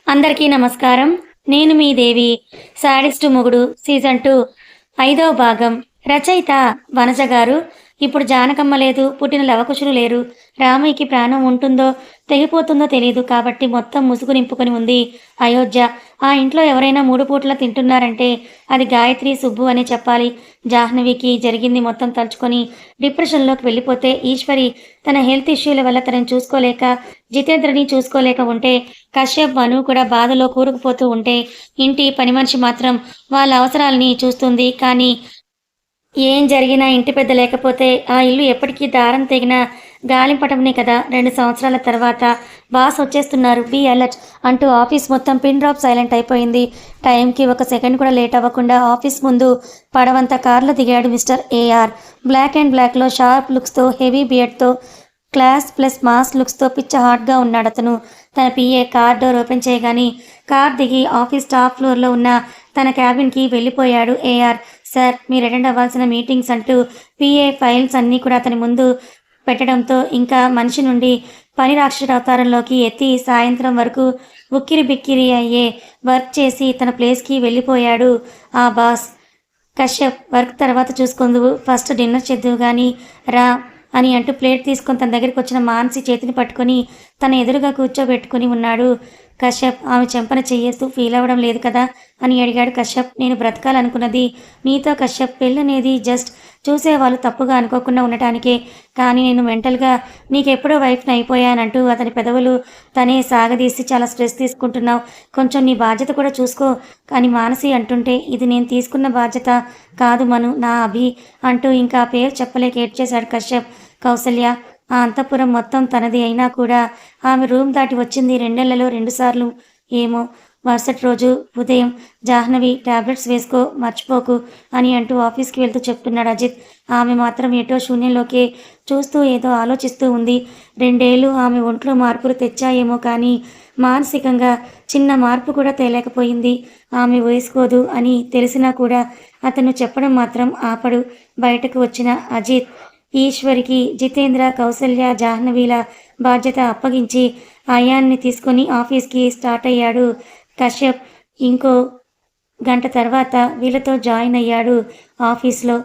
అందరికీ నమస్కారం. నేను మీ దేవి. 'శాడిస్టు మొగుడు' సీజన్ 2 ఐదవ భాగం. రచయిత వనజ గారు. ఇప్పుడు జానకమ్మ లేదు, పుట్టిన లవకుశులు లేరు. రామయ్యకి ప్రాణం ఉంటుందో, తెగిపోతుందో తెలీదు. కాబట్టి మొత్తం ముసుగు నింపుకొని ఉంది అయోధ్య. ఆ ఇంట్లో ఎవరైనా 3 పూటలా తింటున్నారంటే అది గాయత్రి, సుబ్బు అనే చెప్పాలి. జాహ్నవికి జరిగింది మొత్తం తలుచుకొని డిప్రెషన్‌లోకి వెళ్ళిపోతే, ఈశ్వరి తన హెల్త్ ఇష్యూల వల్ల తనని చూసుకోలేక, జితేంద్రని చూసుకోలేక ఉంటే, కశ్యప్, మను కూడా బాధలో కూరుకుపోతూ ఉంటే, ఇంటి పనిమనిషి మాత్రం వాళ్ళ అవసరాలని చూస్తుంది. కానీ ఏం జరిగినా ఇంటి పెద్ద లేకపోతే ఆ ఇల్లు ఎప్పటికీ దారం తెగిన గాలింపటమే కదా. 2 సంవత్సరాల తర్వాత బాస్ వచ్చేస్తున్నారు, బీ అలర్ట్ అంటూ ఆఫీస్ మొత్తం పిన్ డ్రాప్ సైలెంట్ అయిపోయింది. టైంకి ఒక సెకండ్ కూడా లేట్ అవ్వకుండా ఆఫీస్ ముందు పడవంత కార్లో దిగాడు మిస్టర్ ఏఆర్. బ్లాక్ అండ్ బ్లాక్లో షార్ప్ లుక్స్తో, హెవీ బియర్డ్తో, క్లాస్ ప్లస్ మాస్ లుక్స్తో పిచ్చ హాట్గా ఉన్నాడు అతను. తన పిఏ కార్ డోర్ ఓపెన్ చేయగానే కార్ దిగి ఆఫీస్ టాప్ ఫ్లోర్లో ఉన్న తన క్యాబిన్కి వెళ్ళిపోయాడు ఏఆర్. సార్, మీరు అటెండ్ అవ్వాల్సిన మీటింగ్స్ అంటూ పిఏ ఫైల్స్ అన్నీ కూడా అతని ముందు పెట్టడంతో ఇంకా మనిషి నుండి పని రాక్షసుడి అవతారంలోకి ఎత్తి సాయంత్రం వరకు ఉక్కిరి బిక్కిరి అయ్యే వర్క్ చేసి తన ప్లేస్కి వెళ్ళిపోయాడు ఆ బాస్. కశ్యప్, వర్క్ తర్వాత చూసుకుందువు, ఫస్ట్ డిన్నర్ చేద్దువు కానీ రా అని అంటూ ప్లేట్ తీసుకొని తన దగ్గరికి వచ్చిన మానసి చేతిని పట్టుకొని తన ఎదురుగా కూర్చోబెట్టుకుని ఉన్నాడు కశ్యప్. ఆమె చెంపన చెయ్యేస్తూ ఫీల్ అవ్వడం లేదు కదా అని అడిగాడు కశ్యప్. నేను బ్రతకాలనుకున్నది నీతో కశ్యప్. పెళ్ళనేది జస్ట్ చూసేవాళ్ళు తప్పుగా అనుకోకుండా ఉండటానికే. కానీ నేను మెంటల్గా నీకెప్పుడో వైఫ్ని అయిపోయానంటూ అతని పెదవులు తనే సాగదీసి, చాలా స్ట్రెస్ తీసుకుంటున్నావు, కొంచెం నీ బాధ్యత కూడా చూసుకో అని మానసి అంటుంటే, ఇది నేను తీసుకున్న బాధ్యత కాదు మను, నా అభి అంటూ ఇంకా పేరు చెప్పలేక ఏడ్చేశాడు కశ్యప్. కౌసల్య, ఆ అంతఃపురం మొత్తం తనది అయినా కూడా ఆమె రూమ్ దాటి వచ్చింది 2 నెలలలో 2 సార్లు. ఏమో, మరుసటి రోజు ఉదయం జాహ్నవి టాబ్లెట్స్ వేసుకో, మర్చిపోకు అని అంటూ ఆఫీస్కి వెళ్తూ చెప్తున్నాడు అజిత్. ఆమె మాత్రం ఎటో శూన్యంలోకే చూస్తూ ఏదో ఆలోచిస్తూ ఉంది. 2 ఏళ్ళు ఆమె ఒంట్లో మార్పులు తెచ్చాయేమో కానీ మానసికంగా చిన్న మార్పు కూడా తేలేకపోయింది. ఆమె వేసుకోదు అని తెలిసినా కూడా అతను చెప్పడం మాత్రం ఆపడు. బయటకు వచ్చిన అజిత్ ఈశ్వరికి జితేంద్ర, కౌసల్య, జాహ్నవీల బాధ్యత అప్పగించి అయాన్ని తీసుకొని ఆఫీస్కి స్టార్ట్ అయ్యాడు కశ్యప్. ఇంకో గంట తర్వాత వీళ్ళతో జాయిన్ అయ్యాడు ఆఫీస్లో.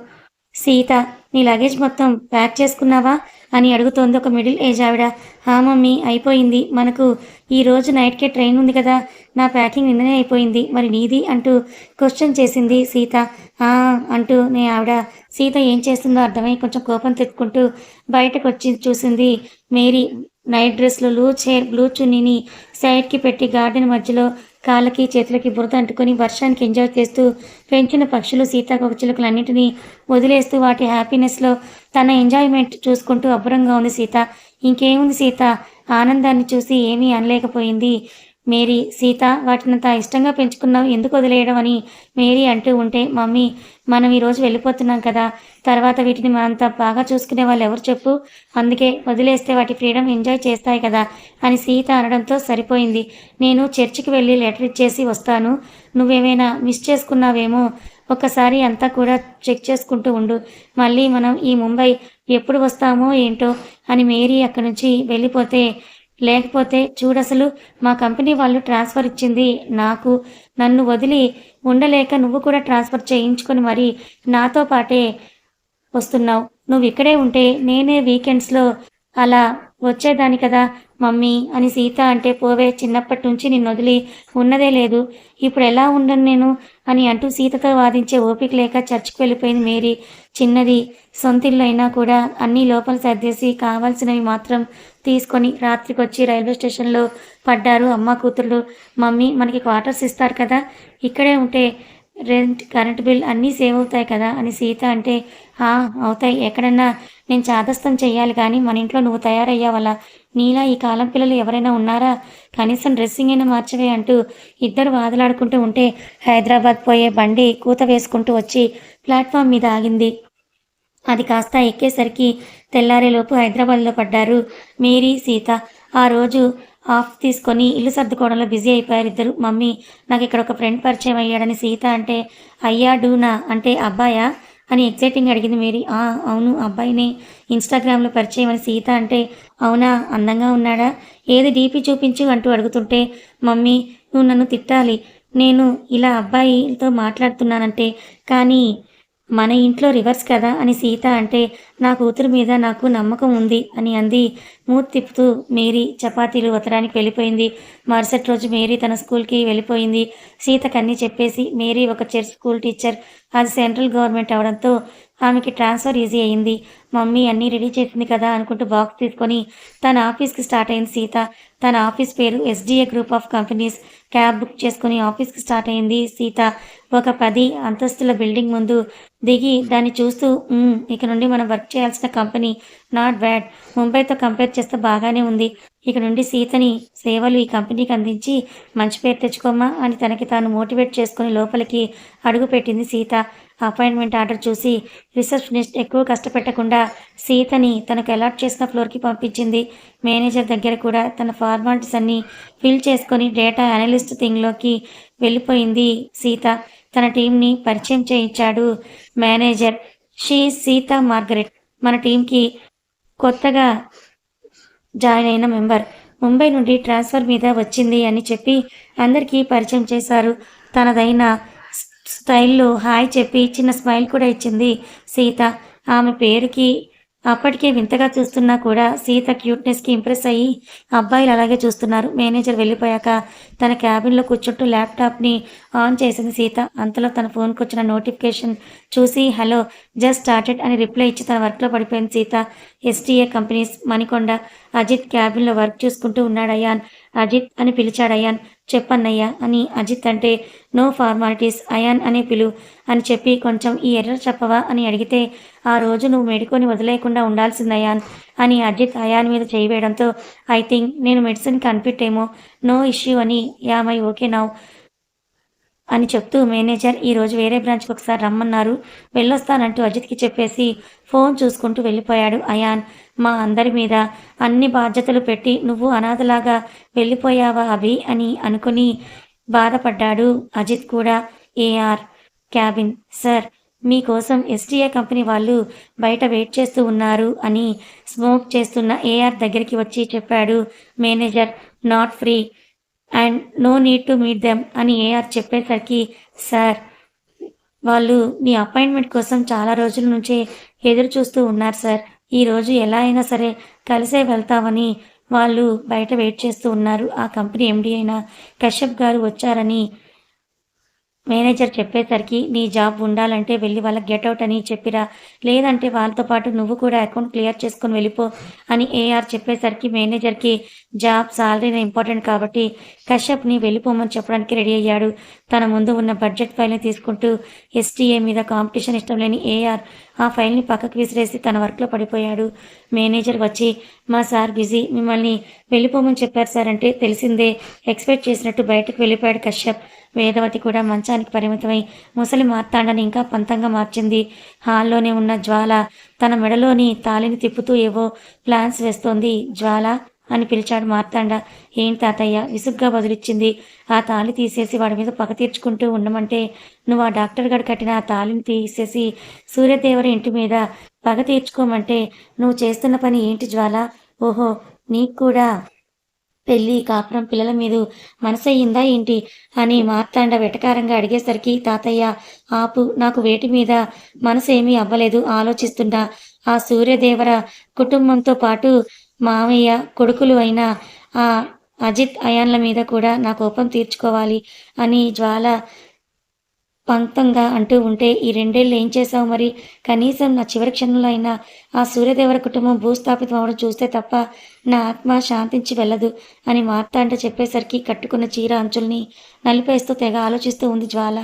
సీత, నీ లగేజ్ మొత్తం ప్యాక్ చేసుకున్నావా అని అడుగుతోంది ఒక మిడిల్ ఏజ్ ఆవిడ. ఆ మమ్మీ, అయిపోయింది. మనకు ఈరోజు నైట్కే ట్రైన్ ఉంది కదా. నా ప్యాకింగ్ నిన్ననే అయిపోయింది, మరి నీది అంటూ క్వశ్చన్ చేసింది సీత. అంటూ ఆవిడ సీత ఏం చేస్తుందో అర్థమై కొంచెం కోపం తెచ్చుకుంటూ బయటకు వచ్చి చూసింది మేరీ. నైట్ డ్రెస్లో లూజ్ హెయిర్, బ్లూ చున్నీని సైడ్కి పెట్టి గార్డెన్ మధ్యలో కాళ్ళకి చేతులకి బురద అంటుకొని వర్షానికి ఎంజాయ్ చేస్తూ పెంచిన పక్షులు, సీతాకోకచిలుకలన్నింటినీ వదిలేస్తూ వాటి హ్యాపీనెస్లో తన ఎంజాయ్మెంట్ చూసుకుంటూ అబ్బురంగా ఉంది సీత. ఇంకేముంది సీత, ఆనందాన్ని చూసి ఏమీ అనలేకపోయింది మేరీ. సీత, వాటినంత ఇష్టంగా పెంచుకున్నావు, ఎందుకు వదిలేయడం అని మేరీ అంటూ ఉంటే, మమ్మీ, మనం ఈరోజు వెళ్ళిపోతున్నాం కదా, తర్వాత వీటిని మనంత బాగా చూసుకునే వాళ్ళు ఎవరు చెప్పు, అందుకే వదిలేస్తే వాటి ఫ్రీడమ్ ఎంజాయ్ చేస్తాయి కదా అని సీత అనడంతో సరిపోయింది. నేను చర్చికి వెళ్ళి లెటర్ ఇచ్చేసి వస్తాను, నువ్వేమైనా మిస్ చేసుకున్నావేమో ఒక్కసారి అంతా కూడా చెక్ చేసుకుంటూ ఉండు. మళ్ళీ మనం ఈ ముంబై ఎప్పుడు వస్తామో ఏంటో అని మేరీ అక్కడి నుంచి వెళ్ళిపోతే, లేకపోతే చూడసలు మా కంపెనీ వాళ్ళు ట్రాన్స్ఫర్ ఇచ్చింది నాకు, నన్ను వదిలి ఉండలేక నువ్వు కూడా ట్రాన్స్ఫర్ చేయించుకొని మరి నాతో పాటే వస్తున్నావు. నువ్వు ఇక్కడే ఉంటే నేనే వీకెండ్స్లో అలా వచ్చేదాన్ని కదా మమ్మీ అని సీత అంటే, పోవే, చిన్నప్పటి నుంచి నిన్ను వదిలి ఉన్నదే లేదు, ఇప్పుడు ఎలా ఉండను నేను అని అంటూ సీతతో వాదించే ఓపిక లేక చర్చికి వెళ్ళిపోయింది మేరీ. చిన్నది సొంతిల్లు అయినా కూడా అన్నీ లోపల సర్దేసి కావాల్సినవి మాత్రం తీసుకొని రాత్రికి వచ్చి రైల్వే స్టేషన్లో పడ్డారు అమ్మ కూతుళ్ళు. మమ్మీ, మనకి క్వార్టర్స్ ఇస్తారు కదా, ఇక్కడే ఉంటే రెంట్, కరెంట్ బిల్ అన్నీ సేవ్ అవుతాయి కదా అని సీత అంటే, అవుతాయి, ఎక్కడన్నా నేను చాదస్తం చెయ్యాలి కానీ మన ఇంట్లో నువ్వు తయారయ్యావలా, నీలా ఈ కాలం పిల్లలు ఎవరైనా ఉన్నారా, కనీసం డ్రెస్సింగ్ అయినా మార్చవే అంటూ ఇద్దరు వాదలాడుకుంటూ ఉంటే హైదరాబాద్ పోయే బండి కూత వేసుకుంటూ వచ్చి ప్లాట్ఫామ్ మీద ఆగింది. అది కాస్త ఎక్కేసరికి తెల్లారేలోపు హైదరాబాద్లో పడ్డారు మేరీ, సీత. ఆ రోజు ఆఫ్ తీసుకొని ఇల్లు సర్దుకోవడంలో బిజీ అయిపోయారు ఇద్దరు. మమ్మీ, నాకు ఇక్కడ ఒక ఫ్రెండ్ పరిచయం అయ్యాడని సీత అంటే, అయ్యాడునా అంటే అబ్బాయా అని ఎక్సైటింగ్గా అడిగింది మేరీ. అవును, అబ్బాయినే ఇన్‌స్టాగ్రామ్‌లో పరిచయం అని సీత అంటే, అవునా, అందంగా ఉన్నాడా, ఏది డీపీ చూపించు అంటూ అడుగుతుంటే, మమ్మీ నువ్వు నన్ను తిట్టాలి, నేను ఇలా అబ్బాయితో మాట్లాడుతున్నానంటే, కానీ మన ఇంట్లో రివర్స్ కదా అని సీత అంటే, నా కూతురు మీద నాకు నమ్మకం ఉంది అని అంది. మూతి తిప్పుతూ మేరీ చపాతీలు వత్తడానికి వెళ్ళిపోయింది. మరుసటి రోజు మేరీ తన స్కూల్‌కి వెళ్ళిపోయింది. సీతకన్నీ చెప్పేసి, మేరీ ఒక చర్చ్ స్కూల్ టీచర్. అది సెంట్రల్ గవర్నమెంట్ అవడంతో ఆమెకి ట్రాన్స్‌ఫర్ ఈజీ అయింది. మమ్మీ అన్నీ రెడీ చేసింది కదా అనుకుంటూ బాక్స్ తీసుకొని తన ఆఫీస్‌కి స్టార్ట్ అయింది సీత. తన ఆఫీస్ పేరు SDA group of companies. Cab book చేసుకొని ఆఫీస్‌కి స్టార్ట్ అయింది సీత. ఒక 10 అంతస్తుల బిల్డింగ్ ముందు దిగి దాన్ని చూస్తూ ఇక నుండి మనం వర్క్ చేయాల్సిన కంపెనీ నాట్ బ్యాడ్. ముంబైతో కంపేర్ చేస్తే బాగానే ఉంది. ఇక నుండి సీతని సేవలు ఈ కంపెనీకి అందించి మంచి పేరు తెచ్చుకోమ్మా అని తనకి తాను మోటివేట్ చేసుకొని లోపలికి అడుగుపెట్టింది సీత. అపాయింట్మెంట్ ఆర్డర్ చూసి రిసెప్షనిస్ట్ ఎక్కువ కష్టపెట్టకుండా సీతని తనకు అలాట్ చేసిన ఫ్లోర్‌కి పంపించింది. మేనేజర్ దగ్గర కూడా తన ఫార్మాలిటీస్ అన్నీ ఫిల్ చేసుకొని డేటా అనలిస్ట్ థింగ్‌లోకి వెళ్ళిపోయింది సీత. తన టీమ్‌ని పరిచయం చేయించాడు manager. She is Sita Margaret. మన టీమ్‌కి కొత్తగా జాయిన్ అయిన మెంబర్. ముంబై నుండి ట్రాన్స్ఫర్ మీద వచ్చింది అని చెప్పి అందరికీ పరిచయం చేశారు. తనదైన స్టైల్‌లో హాయ్ చెప్పి చిన్న స్మైల్ కూడా ఇచ్చింది సీత. ఆమె పేరుకి అప్పటికే వింతగా చూస్తున్నా కూడా సీత క్యూట్‌నెస్‌కి ఇంప్రెస్ అయ్యి అబ్బాయిలు అలాగే చూస్తున్నారు. మేనేజర్ వెళ్ళిపోయాక తన క్యాబిన్‌లో కూర్చుంటూ ల్యాప్‌టాప్‌ని ఆన్ చేసింది సీత. అంతలో తన ఫోన్‌కొచ్చిన నోటిఫికేషన్ చూసి హలో, జస్ట్ స్టార్టెడ్ అని రిప్లై ఇచ్చి తన వర్క్‌లో పడిపోయింది సీత. ఎస్‌టిఏ కంపెనీస్, మణికొండ. అజిత్ క్యాబిన్‌లో వర్క్ చూసుకుంటూ ఉన్నాడు అయాన్. అజిత్ అని పిలిచాడు అయాన్. చెప్పన్నయ్యా అని అజిత్ అంటే, నో ఫార్మాలిటీస్, అయాన్ అనే పిలు అని చెప్పి కొంచెం ఈ ఎర్రర్ చెప్పవా అని అడిగితే, ఆ రోజు నువ్వు మెడికోని వదిలేయకుండా ఉండాల్సింది అయాన్ అని అజిత్ అయాన్ మీద చేయి వేయడంతో, ఐ థింక్ నేను మెడిసిన్‌కి అన్‌ఫిట్ ఏమో, నో ఇష్యూ అని యామ్ ఐ ఓకే నౌ అని చెప్తూ మేనేజర్ ఈరోజు వేరే బ్రాంచ్‌కి ఒకసారి రమ్మన్నారు. వెళ్ళొస్తానంటూ అజిత్‌కి చెప్పేసి ఫోన్ చూసుకుంటూ వెళ్ళిపోయాడు అయాన్. మా అందరి మీద అన్ని బాధ్యతలు పెట్టి నువ్వు అనాథలాగా వెళ్ళిపోయావా అభి అని అనుకుని బాధపడ్డాడు అజిత్ కూడా. AR cabin. సార్, మీకోసం ఎస్‌టిఏ కంపెనీ వాళ్ళు బయట వెయిట్ చేస్తూ ఉన్నారు అని స్మోక్ చేస్తున్న ఏఆర్ దగ్గరికి వచ్చి చెప్పాడు manager. Not free and no need to meet them అని ఏఆర్ చెప్పేసరికి, సార్, వాళ్ళు మీ అపాయింట్మెంట్ కోసం చాలా రోజుల నుంచే ఎదురు చూస్తూ ఉన్నారు సార్. ఈరోజు ఎలా అయినా సరే కలిసే వెళ్తామని వాళ్ళు బయట వెయిట్ చేస్తూ ఉన్నారు. ఆ కంపెనీ ఎండీ అయిన కశ్యప్ గారు వచ్చారని మేనేజర్ చెప్పేసరికి, నీ జాబ్ ఉండాలంటే వెళ్ళి వాళ్ళకి గెటౌట్ అని చెప్పిరా, లేదంటే వాళ్ళతో పాటు నువ్వు కూడా అకౌంట్ క్లియర్ చేసుకొని వెళ్ళిపో అని ఏఆర్ చెప్పేసరికి మేనేజర్కి జాబ్ సాలరీనే ఇంపార్టెంట్ కాబట్టి కశ్యప్ని వెళ్ళిపోమని చెప్పడానికి రెడీ అయ్యాడు. తన ముందు ఉన్న బడ్జెట్ ఫైల్ని తీసుకుంటూ ఎస్టీఏ మీద కాంపిటీషన్ ఇష్టం లేని ఏఆర్ ఆ ఫైల్ని పక్కకు విసిరేసి తన వర్క్లో పడిపోయాడు. మేనేజర్ వచ్చి, మా సార్ బిజీ, మిమ్మల్ని వెళ్ళిపోమని చెప్పారు సార్ అంటే తెలిసిందే ఎక్స్పెక్ట్ చేసినట్టు బయటకు వెళ్ళిపోయాడు కశ్యప్. వేదవతి కూడా మంచానికి పరిమితమై ముసలి మార్తాండని ఇంకా పంతంగా మార్చింది. హాల్లోనే ఉన్న జ్వాల తన మెడలోని తాళిని తిప్పుతూ ఏవో ప్లాన్స్ వేస్తోంది. జ్వాల అని పిలిచాడు మార్తాండ. ఏంటి తాతయ్య, విసుగ్గా బదులిచ్చింది. ఆ తాళి తీసేసి వాడి మీద పగ తీర్చుకుంటూ ఉండమంటే నువ్వు ఆ డాక్టర్ గడు కట్టిన ఆ తాళిని తీసేసి సూర్యదేవరి ఇంటి మీద పగ తీర్చుకోమంటే నువ్వు చేస్తున్న పని ఏంటి జ్వాల? ఓహో, నీకు కూడా పెళ్ళి, కాపురం, పిల్లల మీద మనసయ్యిందా ఏంటి అని మార్తాండ వెటకారంగా అడిగేసరికి, తాతయ్య ఆపు, నాకు వేటి మీద మనసేమీ అవ్వలేదు, ఆలోచిస్తున్నా. ఆ సూర్యదేవర కుటుంబంతో పాటు మామయ్య కొడుకులు అయిన ఆ అజిత్ అయాన్ల మీద కూడా నా కోపం తీర్చుకోవాలి అని జ్వాల పంక్తంగా అంటూ ఉంటే, ఈ 2 ఏళ్ళు ఏం చేశావు మరి? కనీసం నా చివరి క్షణంలో అయినా ఆ సూర్యదేవర కుటుంబం భూస్థాపితం అవ్వడం చూస్తే తప్ప నా ఆత్మ శాంతించి వెళ్ళదు అని మార్తాండ చెప్పేసరికి కట్టుకున్న చీర అంచుల్ని నలిపేస్తూ తెగ ఆలోచిస్తూ ఉంది జ్వాల.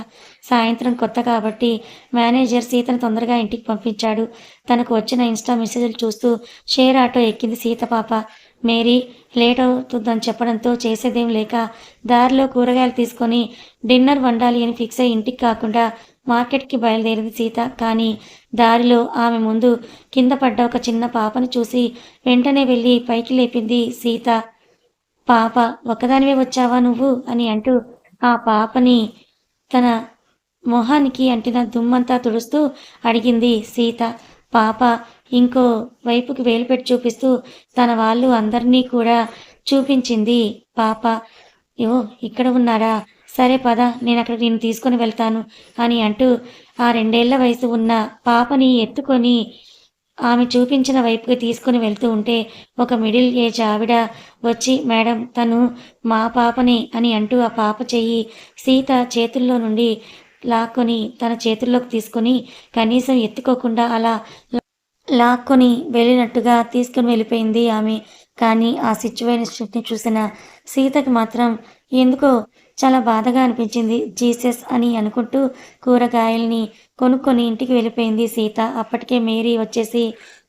సాయంత్రం కొత్త కాబట్టి మేనేజర్ సీతను తొందరగా ఇంటికి పంపించాడు. తనకు వచ్చిన ఇన్స్టా మెసేజ్లు చూస్తూ షేర్ ఆటో ఎక్కింది సీత పాప. మేరీ లేట్ అవుతుందని చెప్పడంతో చేసేదేం లేక దారిలో కూరగాయలు తీసుకొని డిన్నర్ వండాలి అని ఫిక్స్ అయ్యి ఇంటికి కాకుండా మార్కెట్‌కి బయలుదేరింది సీత. కానీ దారిలో ఆమె ముందు కింద పడ్డ ఒక చిన్న పాపని చూసి వెంటనే వెళ్ళి పైకి లేపింది సీత. పాప, ఒక్కదానివే వచ్చావా నువ్వు అని అంటూ ఆ పాపని తన మొహానికి అంటిన దుమ్మంతా తుడుస్తూ అడిగింది సీత. పాప ఇంకో వైపుకి వేలు పెట్టి చూపిస్తూ తన వాళ్ళు అందరినీ కూడా చూపించింది పాప. యో ఇక్కడ ఉన్నారా? సరే పద, నేనక్కడికి నిన్ను తీసుకొని వెళ్తాను అని అంటూ ఆ 2 ఏళ్ల వయసు ఉన్న పాపని ఎత్తుకొని ఆమె చూపించిన వైపుకి తీసుకొని వెళ్తూ ఉంటే ఒక మిడిల్ ఏజ్ ఆవిడ వచ్చి మేడం తను మా పాపనే అని అంటూ ఆ పాప చెయ్యి సీత చేతుల్లో నుండి లాక్కొని తన చేతుల్లోకి తీసుకొని కనీసం ఎత్తుకోకుండా అలా లాక్కొని వెళ్ళినట్టుగా తీసుకుని వెళ్ళిపోయింది ఆమె. కానీ ఆ సిచ్యువేషన్‌ని చూసిన సీతకి మాత్రం ఎందుకో చాలా బాధగా అనిపించింది. జీసస్ అని అనుకుంటూ కూరగాయల్ని కొనుక్కొని ఇంటికి వెళ్ళిపోయింది సీత. అప్పటికే మేరీ వచ్చేసి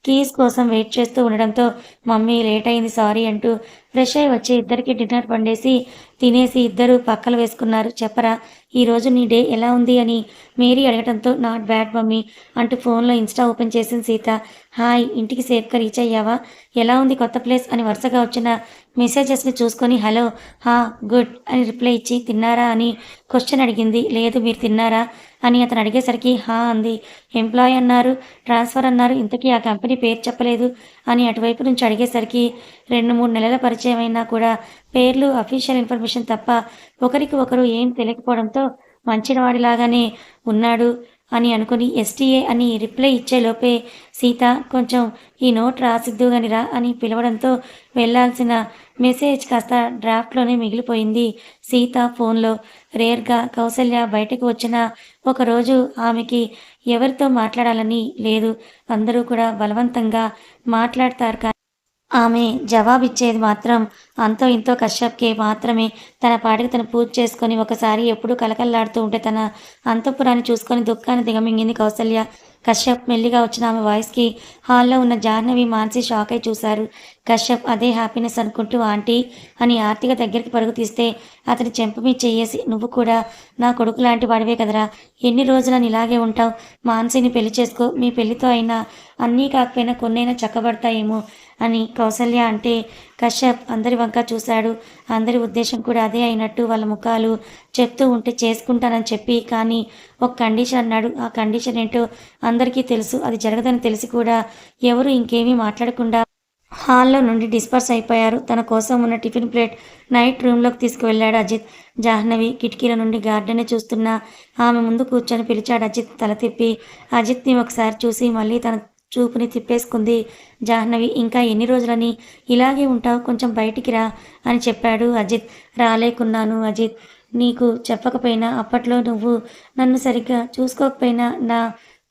కీస్ కోసం వెయిట్ చేస్తూ ఉండడంతో మమ్మీ లేట్ అయింది సారీ అంటూ ఫ్రెష్ అయ్యి వచ్చి ఇద్దరికి డిన్నర్ వండేసి తినేసి ఇద్దరు పక్కలు వేసుకున్నారు. చెప్పరా ఈరోజు నీ డే ఎలా ఉంది అని మేరీ అడగడంతో నాట్ బ్యాడ్ మమ్మీ అంటూ ఫోన్లో ఇన్స్టా ఓపెన్ చేసింది సీత. హాయ్ ఇంటికి సేఫ్గా రీచ్ అయ్యావా? ఎలా ఉంది కొత్త ప్లేస్ అని వరుసగా వచ్చిన మెసేజెస్ని చూసుకొని హలో హా గుడ్ అని రిప్లై ఇచ్చి తిన్నారా అని క్వశ్చన్ అడిగింది. లేదు మీరు తిన్నారా అని అతను అడిగేసరికి హా అంది. ఎంప్లాయ్ అన్నారు, ట్రాన్స్ఫర్ అన్నారు, ఇంతకీ ఆ కంపెనీ పేరు చెప్పలేదు అని అటువైపు నుంచి అడిగేసరికి 2-3 నెలల పరిచయం అయినా కూడా పేర్లు అఫీషియల్ ఇన్ఫర్మేషన్ తప్ప ఒకరికి ఒకరు ఏం తెలియకపోవడంతో మంచివాడిలాగానే ఉన్నాడు అని అనుకుని ఎస్టీఏ అని రిప్లై ఇచ్చేలోపే సీత కొంచెం ఈ నోట్ రాసిద్దుగానిరా అని పిలవడంతో వెళ్లాల్సిన మెసేజ్ కాస్త డ్రాఫ్ట్లోనే మిగిలిపోయింది సీత ఫోన్లో. రేర్గా కౌసల్య బయటకు వచ్చిన ఒకరోజు ఆమెకి ఎవరితో మాట్లాడాలని లేదు. అందరూ కూడా బలవంతంగా మాట్లాడతారు కానీ ఆమె జవాబిచ్చేది మాత్రం అంతో ఇంతో కశ్యప్‌కే మాత్రమే. తన పాటికి తను పూజ చేసుకొని ఒకసారి ఎప్పుడూ కళకళలాడుతూ ఉంటే తన అంతఃపురాన్ని చూసుకొని దుఃఖాన్ని దిగమింగింది కౌసల్య. కశ్యప్ మెల్లిగా వచ్చిన ఆమె వాయిస్‌కి హాల్‌లో ఉన్న జాహ్నవి, మానసి షాక్ అయి చూశారు. కశ్యప్ అదే హ్యాపీనెస్ అనుకుంటూ ఆంటీ అని ఆర్తిగా దగ్గరికి పరుగు తీస్తే అతని చెంప మీద చెయ్యేసి నువ్వు కూడా నా కొడుకు లాంటి వాడివే కదరా! ఎన్ని రోజులని ఇలాగే ఉంటావు? మానసిని పెళ్లి చేసుకో. మీ పెళ్లితో అయినా అన్నీ కాకపోయినా కొన్నైనా చక్కబడతాయేమో అని కౌసల్య అంటే కశ్యప్ అందరి వంక చూశాడు. అందరి ఉద్దేశం కూడా అదే అయినట్టు వాళ్ళ ముఖాలు చెప్తూ ఉంటే చేసుకుంటానని చెప్పి కానీ ఒక కండిషన్ అన్నాడు. ఆ కండిషన్ ఏంటో అందరికీ తెలుసు. అది జరగదని తెలిసి కూడా ఎవరు ఇంకేమీ మాట్లాడకుండా హాల్లో నుండి డిస్పర్స్ అయిపోయారు. తన కోసం ఉన్న టిఫిన్ ప్లేట్ నైట్ రూమ్లోకి తీసుకువెళ్ళాడు అజిత్. జాహ్నవి కిటికీల నుండి గార్డెన్ని చూస్తున్న ఆమె ముందు కూర్చొని పిలిచాడు అజిత్. తల తిప్పి అజిత్ని ఒకసారి చూసి మళ్ళీ తన చూపుని తిప్పేసుకుంది జాహ్నవి. ఇంకా ఎన్ని రోజులని ఇలాగే ఉంటావు? కొంచెం బయటికి రా అని చెప్పాడు అజిత్. రాలేకున్నాను అజిత్. నీకు చెప్పకపోయినా అప్పట్లో నువ్వు నన్ను సరిగ్గా చూసుకోకపోయినా నా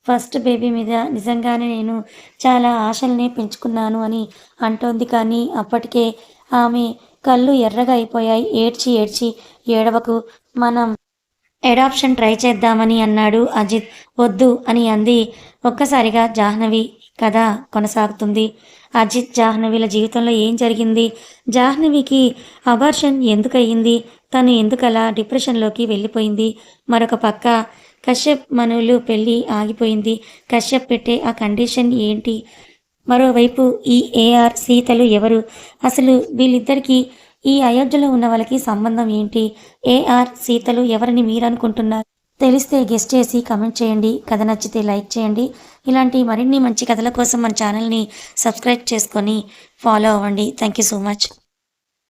ఫస్ట్ బేబీ మీద నిజంగానే నేను చాలా ఆశల్ని పెంచుకున్నాను అని అంటోంది. కానీ అప్పటికే ఆమె కళ్ళు ఎర్రగా అయిపోయాయి. ఏడ్చి ఏడ్చి ఏడవకు, మనం అడాప్షన్ ట్రై చేద్దామని అన్నాడు అజిత్. వద్దు అని అంది. ఒక్కసారిగా జాహ్నవి కథ కొనసాగుతుంది. అజిత్ జాహ్నవిల జీవితంలో ఏం జరిగింది? జాహ్నవికి అబార్షన్ ఎందుకయ్యింది? తను ఎందుకలా డిప్రెషన్లోకి వెళ్ళిపోయింది? మరొక పక్క కశ్యప్ మనులు పెళ్ళి ఆగిపోయింది. కశ్యప్ పెట్టే ఆ కండిషన్ ఏంటి? మరోవైపు ఈ ఏఆర్ సీతలు ఎవరు? అసలు వీళ్ళిద్దరికీ ఈ అయోధ్యలో ఉన్న వాళ్ళకి సంబంధం ఏంటి? ఏఆర్ సీతలు ఎవరని మీరు అనుకుంటున్నారు? తెలిస్తే గెస్ట్ చేసి కమెంట్ చేయండి. కథ నచ్చితే లైక్ చేయండి. ఇలాంటి మరిన్ని మంచి కథల కోసం మన ఛానల్ని సబ్స్క్రైబ్ చేసుకొని ఫాలో అవ్వండి. Thank you so much.